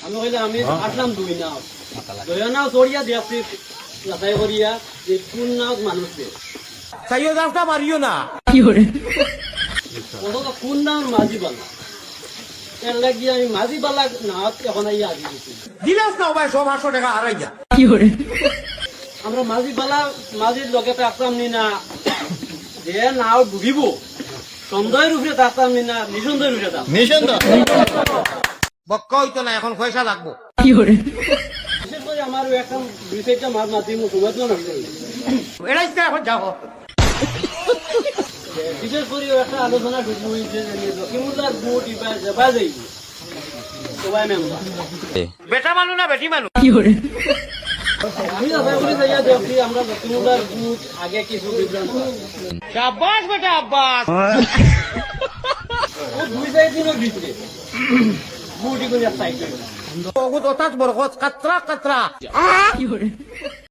আমি কইলাম আমি আসলাম দুই নাও নাও চড়িয়া দেখছি যাচাই করিয়া যে কোন নাও মানুষ চাইও দাসটা মারিও না কোন নাম মাঝি বালা এর লাগিয়ে আমি মাঝি বালা নাও এখন আইয়া আজি দিছি দিলাস না ভাই 500 টাকা হারাই যা আমরা মাঝি বালা মাঝির লগে থাকতাম নি না যে নাও ডুবিব সন্দেহের উপরে থাকতাম নি না নিঃসন্দেহের উপরে থাকতাম বক্কা হইতো না এখন পয়সা লাগবো বিশেষ করে আমার একটা দুই চারটা মাছ মাতি সময় তো নষ্ট হইল এরাই এখন যাও বিশেষ করে একটা আলোচনা ঢুকবো হয়েছে যে লক্ষ্মীমুদার বুট ইবা যাবা যাইব সবাই মেম্বার বেটা মানু না বেটি মানু আমি যাচাই করে যাইয়া দেখি আমরা লক্ষ্মীমুদার বুট আগে কিছু বিভ্রান্ত আব্বাস বেটা আব্বাস ও দুই চার দিনের ভিতরে বুটি করে সাইড বহুত অতাত বরকত কাতরা কাতরা